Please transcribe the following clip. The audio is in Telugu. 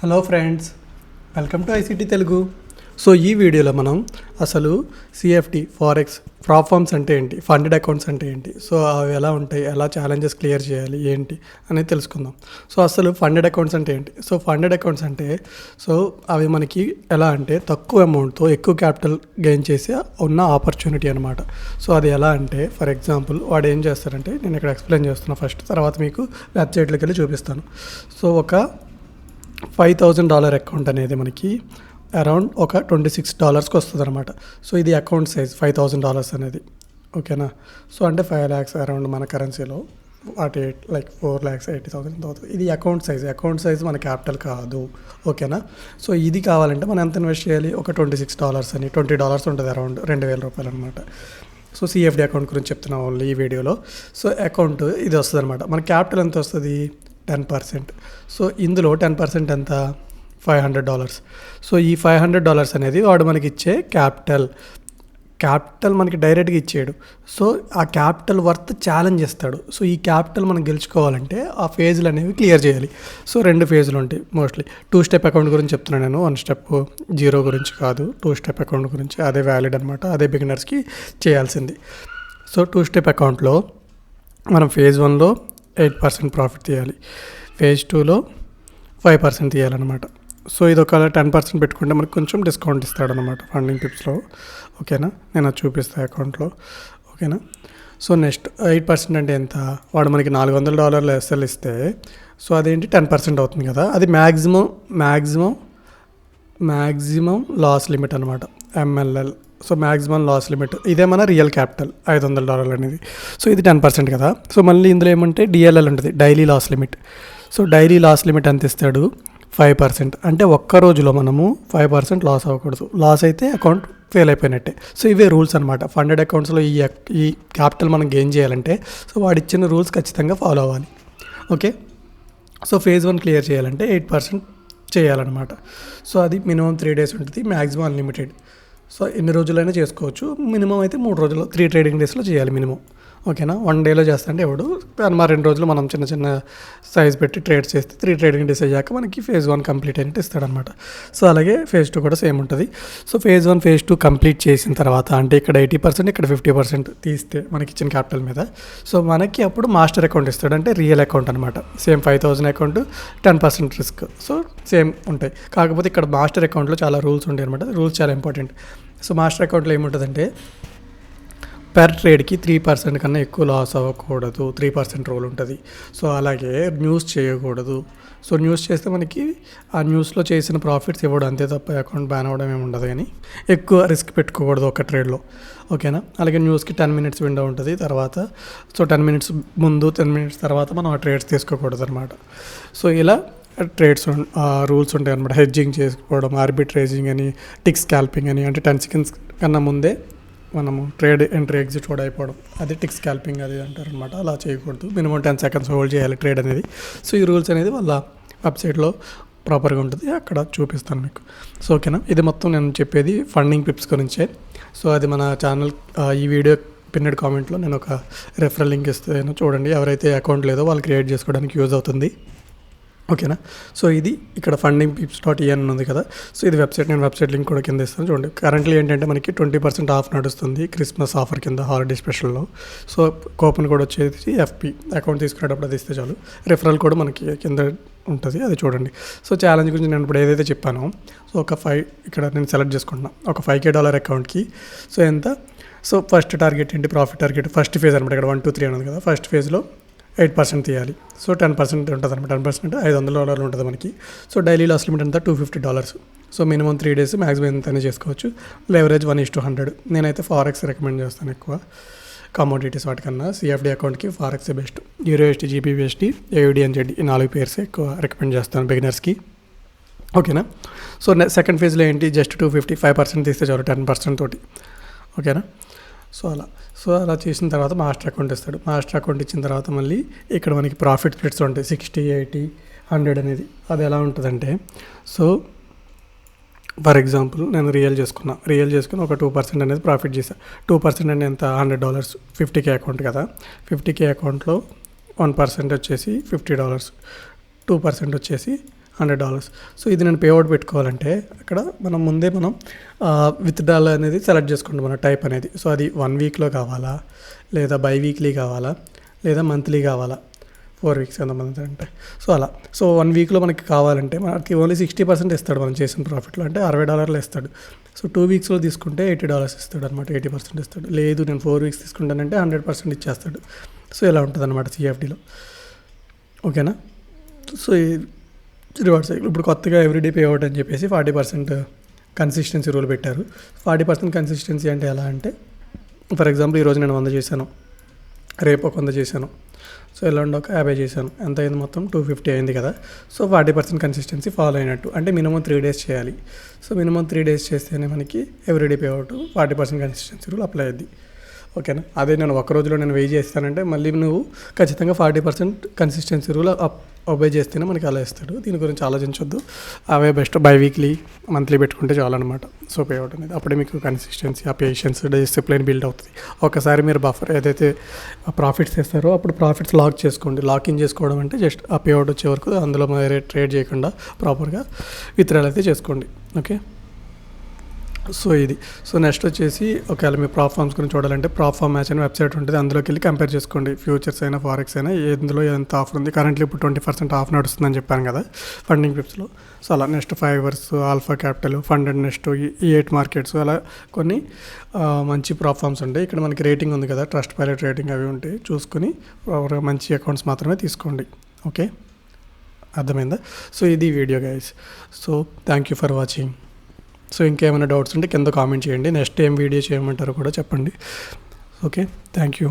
Hello friends, welcome to ICT Telugu. So ఈ వీడియోలో మనం అసలు సిఎఫ్టి ఫారెక్స్ ప్రాప్ ఫార్మ్స్ అంటే ఏంటి, ఫండెడ్ అకౌంట్స్ అంటే ఏంటి, సో అవి ఎలా ఉంటాయి, ఎలా ఛాలెంజెస్ క్లియర్ చేయాలి ఏంటి అనేది తెలుసుకుందాం. సో అసలు ఫండెడ్ అకౌంట్స్ అంటే ఏంటి? సో ఫండెడ్ అకౌంట్స్ అంటే అవి మనకి ఎలా అంటే తక్కువ అమౌంట్తో ఎక్కువ క్యాపిటల్ గెయిన్ చేసే ఉన్న ఆపర్చునిటీ అనమాట. సో అది ఎలా అంటే, ఫర్ ఎగ్జాంపుల్ వాడు ఏం చేస్తారంటే, నేను ఇక్కడ ఎక్స్ప్లెయిన్ చేస్తున్నా ఫస్ట్, తర్వాత మీకు వెబ్సైట్లోకి వెళ్ళి చూపిస్తాను. సో ఒక $5,000 అకౌంట్ అనేది మనకి అరౌండ్ ఒక $26కి వస్తుంది అనమాట. సో ఇది అకౌంట్ సైజ్ $5,000 అనేది, ఓకేనా. సో అంటే 5 lakhs అరౌండ్ మన కరెన్సీలో 4,80,000 అవుతుంది. ఇది అకౌంట్ సైజ్ మన క్యాపిటల్ కాదు, ఓకేనా. సో ఇది కావాలంటే మనం ఎంత ఇన్వెస్ట్ చేయాలి? ఒక $26 అని, $20 ఉంటుంది, అరౌండ్ $2,000 అనమాట. సో సిఎఫ్డి అకౌంట్ గురించి చెప్తున్నాం ఓన్లీ ఈ వీడియోలో. సో అకౌంట్ ఇది వస్తుంది అనమాట. మన క్యాపిటల్ ఎంత వస్తుంది? 10%. సో ఇందులో 10% ఎంత? $500. సో ఈ $500 అనేది వాడు మనకి ఇచ్చే క్యాపిటల్ మనకి డైరెక్ట్గా ఇచ్చేయడు. సో ఆ క్యాపిటల్ వర్త్ ఛాలెంజ్ చేస్తాడు. సో ఈ క్యాపిటల్ మనం గెలుచుకోవాలంటే ఆ ఫేజ్లు అనేవి క్లియర్ చేయాలి. సో 2 ఫేజ్లు ఉంటాయి మోస్ట్లీ. 2 స్టెప్ అకౌంట్ గురించి చెప్తున్నాను నేను, 1 స్టెప్ 0 గురించి కాదు, 2 స్టెప్ అకౌంట్ గురించి. అదే వ్యాలిడ్ అనమాట, అదే బిగినర్స్కి చేయాల్సింది. సో 2 స్టెప్ అకౌంట్లో మనం ఫేజ్ 1లో 8% ప్రాఫిట్ తీయాలి, ఫేజ్ 2లో 5% తీయాలన్నమాట. సో ఇది ఒక 10% పెట్టుకుంటే మనకు కొంచెం డిస్కౌంట్ ఇస్తాడనమాట ఫండింగ్ టిప్స్లో, ఓకేనా. నేను అది చూపిస్తాను అకౌంట్లో, ఓకేనా. సో నెక్స్ట్ 8% అంటే ఎంత? వాడు మనకి $400 ఎస్ఎల్ ఇస్తే, సో అదేంటి 10% అవుతుంది కదా. అది మ్యాక్సిమం లాస్ లిమిట్ అనమాట, MLL. So maximum loss limit ఇదే మన రియల్ క్యాపిటల్ $500 అనేది. సో ఇది 10% కదా. సో మళ్ళీ ఇందులో ఏమంటే DLL ఉంటుంది, daily loss limit. So daily loss limit ఎంత ఇస్తాడు? 5%. అంటే ఒక్క రోజులో మనము 5% లాస్ అవ్వకూడదు. లాస్ అయితే అకౌంట్ ఫెయిల్ అయిపోయినట్టే. సో ఇవే రూల్స్ అనమాట ఫండెడ్ అకౌంట్స్లో. ఈ క్యాపిటల్ మనం గెయిన్ చేయాలంటే సో వాడిచ్చిన రూల్స్ ఖచ్చితంగా ఫాలో అవ్వాలి, ఓకే. సో ఫేజ్ 1 క్లియర్ చేయాలంటే 8% చేయాలన్నమాట. సో అది మినిమం 3 days ఉంటుంది, మ్యాక్సిమం అన్లిమిటెడ్. సో ఎన్ని రోజులైనా చేసుకోవచ్చు, మినిమం అయితే 3 రోజులు, 3 trading daysలో చేయాలి మినిమం, ఓకేనా. 1 dayలో చేస్తా అంటే ఎవడు, మా 2 రోజులు మనం చిన్న సైజ్ పెట్టి ట్రేడ్స్ చేస్తే 3 trading days అయ్యాక మనకి ఫేజ్ 1 కంప్లీట్ అయినట్టు ఇస్తాడనమాట. సో అలాగే ఫేజ్ 2 కూడా సేమ్ ఉంటుంది. సో ఫేజ్ 1 ఫేజ్ 2 కంప్లీట్ చేసిన తర్వాత, అంటే ఇక్కడ 80% ఇక్కడ 50% తీస్తే మనకి ఇచ్చిన క్యాపిటల్ మీద, సో మనకి అప్పుడు మాస్టర్ అకౌంట్ ఇస్తాడు, అంటే రియల్ అకౌంట్ అనమాట. Same 5,000 account, 10% risk, so same ఉంటాయి. కాకపోతే ఇక్కడ మాస్టర్ అకౌంట్లో చాలా రూల్స్ ఉంటాయి అనమాట. రూల్స్ చాలా ఇంపార్టెంట్. సో మాస్టర్ అకౌంట్లో ఏముంటుందంటే, పర్ ట్రేడ్కి 3% కన్నా ఎక్కువ లాస్ అవ్వకూడదు, 3% రూల్ ఉంటుంది. సో అలాగే న్యూస్ చేయకూడదు. సో న్యూస్ చేస్తే మనకి ఆ న్యూస్లో చేసిన ప్రాఫిట్స్ ఇవ్వడం అంతే తప్ప అకౌంట్ బ్యాన్ అవ్వడం ఏమి ఉండదు. కానీ ఎక్కువ రిస్క్ పెట్టుకోకూడదు ఒక ట్రేడ్లో, ఓకేనా. అలాగే న్యూస్కి 10 minutes విండో ఉంటుంది తర్వాత. సో 10 minutes ముందు, 10 minutes తర్వాత మనం ఆ ట్రేడ్స్ తీసుకోకూడదు అనమాట. సో ఇలా ట్రేడ్స్ రూల్స్ ఉంటాయి అనమాట. హెడ్జింగ్ చేసుకోవడం, ఆర్బిట్రేజింగ్ అని, టిక్ స్కాల్పింగ్ అని, అంటే 10 seconds కన్నా ముందే మనము ట్రేడ్ ఎంట్రీ ఎగ్జిట్ కూడా అయిపోవడం, అది టిక్ స్కాల్పింగ్ అది అంటారు అనమాట. అలా చేయకూడదు, మినిమం 10 seconds హోల్డ్ చేయాలి ట్రేడ్ అనేది. సో ఈ రూల్స్ అనేది వాళ్ళ వెబ్సైట్లో ప్రాపర్గా ఉంటుంది, అక్కడ చూపిస్తాను మీకు. సో ఓకేనా. ఇది మొత్తం నేను చెప్పేది ఫండింగ్ టిప్స్ గురించే. సో అది మన ఛానల్ ఈ వీడియో పిన్నెడ్ కామెంట్లో నేను ఒక రెఫరల్ లింక్ ఇస్తాను, చూడండి. ఎవరైతే అకౌంట్ లేదో వాళ్ళు క్రియేట్ చేసుకోవడానికి యూజ్ అవుతుంది, ఓకేనా. సో ఇది ఇక్కడ fundingpips.in ఉంది కదా. సో ఇది వెబ్సైట్, నేను వెబ్సైట్ లింక్ కూడా కింద ఇస్తాను చూడండి. కరెంట్లీ ఏంటంటే మనకి 20% ఆఫ్ నడుస్తుంది క్రిస్మస్ ఆఫర్ కింద, హాలిడే స్పెషల్లో. సో కూపన్ కూడా వచ్చేసి FP అకౌంట్ తీసుకునేటప్పుడు అది ఇస్తే చాలు. రెఫరల్ కూడా మనకి కింద ఉంటుంది, అది చూడండి. సో ఛాలెంజ్ గురించి నేను ఇప్పుడు ఏదైతే చెప్పానో, సో ఒక 5 ఇక్కడ నేను సెలెక్ట్ చేసుకుంటున్నాను, ఒక $5,000 అకౌంట్కి. సో ఎంత? సో ఫస్ట్ టార్గెట్ ఏంటి? ప్రాఫిట్ టార్గెట్ ఫస్ట్ ఫేజ్ అనమాట. ఇక్కడ 1 2 3 ఉంది కదా. ఫస్ట్ ఫేజ్లో 8% తీయాలి. సో 10% ఉంటుంది అనమాట. 10% $500 ఉంటుంది మనకి. సో డైలీ లాస్ లిమిట్ అంతా $250. సో మినిమం 3 days, మ్యాక్సిమం ఎంతైనా చేసుకోవచ్చు. లెవరేజ్ 1:100. నేనైతే ఫారెక్స్ రికమెండ్ చేస్తాను ఎక్కువ, కమోడిటీస్ వాటికన్నా. సిఎఫ్డి అకౌంట్కి ఫారెక్సే best. USD, GBP, AUD and ZD ఈ 4 పేర్స్ ఎక్కువ రికమెండ్ చేస్తాను బిగినర్స్కి, ఓకేనా. సో సెకండ్ ఫేజ్లో ఏంటి? జస్ట్ 250, 5% తీస్తే చాలు 10% తోటి, ఓకేనా. సో అలా చేసిన తర్వాత మాస్టర్ అకౌంట్ ఇస్తాడు. మాస్టర్ అకౌంట్ ఇచ్చిన తర్వాత మళ్ళీ ఇక్కడ మనకి ప్రాఫిట్ స్ప్లిట్స్ ఉంటాయి, 60, 80, 100 అనేది. అది ఎలా ఉంటుందంటే, సో ఫర్ ఎగ్జాంపుల్ నేను రియల్ చేసుకుని ఒక 2% అనేది ప్రాఫిట్ చేశాను. 2% అంటే ఎంత? $100, 50K అకౌంట్ కదా. 50K అకౌంట్లో 1% వచ్చేసి $50, 2% వచ్చేసి $100. సో ఇది నేను పేఅవుట్ పెట్టుకోవాలంటే అక్కడ మనం విత్డ్రాల్ అనేది సెలెక్ట్ చేసుకోండి మన టైప్ అనేది. సో అది 1 వీక్లో కావాలా, లేదా బై వీక్లీ కావాలా, లేదా మంత్లీ కావాలా, 4 వీక్స్ ఎంతమంది అంటే సో అలా. సో 1 వీక్లో మనకి కావాలంటే మనకి ఓన్లీ 60% ఇస్తాడు మనం చేసిన ప్రాఫిట్లో, అంటే $60 ఇస్తాడు. సో 2 వీక్స్లో తీసుకుంటే $80 ఇస్తాడు అనమాట, 80% ఇస్తాడు. లేదు నేను 4 వీక్స్ తీసుకుంటానంటే 100% ఇచ్చేస్తాడు. సో ఇలా ఉంటుంది అనమాట సిఎఫ్డిలో. ఓకేనా. సో ఈ రివార్డ్ సైకిల్ ఇప్పుడు కొత్తగా ఎవ్రీడే పే అవుట్ అని చెప్పేసి 40% కన్సిస్టెన్సీ రూల్ పెట్టారు. 40% కన్సిస్టెన్సీ అంటే ఎలా అంటే, ఫర్ ఎగ్జాంపుల్ ఈరోజు నేను 100 చేశాను, రేపు ఒక 100 చేశాను, సో ఎల్లుండి ఒక 50 చేశాను, ఎంత అయింది మొత్తం 250 అయింది కదా. సో 40% కన్సిస్టెన్సీ ఫాలో అయినట్టు, అంటే మినిమం 3 days చేయాలి. సో మినిమం 3 days చేస్తేనే మనకి everyday pay out 40% consistency rule apply అయ్యింది. ఓకేనా. అదే నేను ఒక రోజులో నేను 1000 చేస్తానంటే మళ్ళీ నువ్వు ఖచ్చితంగా 40% కన్సిస్టెన్సీ రూల్ ఒబే చేస్తేనే మనకి అలా ఇస్తాడు. దీని గురించి ఆలోచించొద్దు, అవే బెస్ట్. బై వీక్లీ మంత్లీ పెట్టుకుంటే చాలన్నమాట. సో పే అవుట్ అనేది అప్పుడే మీకు కన్సిస్టెన్సీ, ఆ పేషెన్స్, డిసిప్లిన్ బిల్డ్ అవుతుంది. ఒకసారి మీరు బఫర్ ఏదైతే ప్రాఫిట్స్ చేస్తారో అప్పుడు ప్రాఫిట్స్ లాక్ చేసుకోండి. లాక్ ఇన్ చేసుకోవడం అంటే జస్ట్ ఆ పే అవుట్ వచ్చే వరకు అందులో వేరే ట్రేడ్ చేయకుండా ప్రాపర్గా విత్డ్రాల్ అయితే చేసుకోండి. ఓకే. సో ఇది. సో నెక్స్ట్ వచ్చేసి ఒకవేళ మీ ప్రాప్ ఫార్మ్స్ గురించి చూడాలంటే ప్రాప్ ఫార్మ్ మ్యాచ్ అనే వెబ్సైట్ ఉంటుంది, అందులోకి వెళ్ళి కంపేర్ చేసుకోండి. ఫ్యూచర్స్ అయినా ఫారెక్స్ అయినా ఎందులో ఎంత ఆఫర్ ఉంది. కరెంట్లీ ఇప్పుడు 20% ఆఫ్ నడుస్తుందని చెప్పాను కదా ఫండింగ్ పిప్స్లో. సో అలా next 5 hours, alpha capital, funded, next ఈ 8 మార్కెట్స్, అలా కొన్ని మంచి ప్రాప్ ఫార్మ్స్ ఉంటాయి. ఇక్కడ మనకి రేటింగ్ ఉంది కదా, ట్రస్ట్ పైలట్ రేటింగ్ అవి ఉంటాయి, చూసుకుని మంచి అకౌంట్స్ మాత్రమే తీసుకోండి. ఓకే, అర్థమైందా. సో ఇది video guys. So thank you for watching. So ఇంకేమైనా డౌట్స్ ఉంటే కింద కామెంట్ చేయండి. నెక్స్ట్ ఏం వీడియో చేయమంటారో కూడా చెప్పండి. Okay, thank you.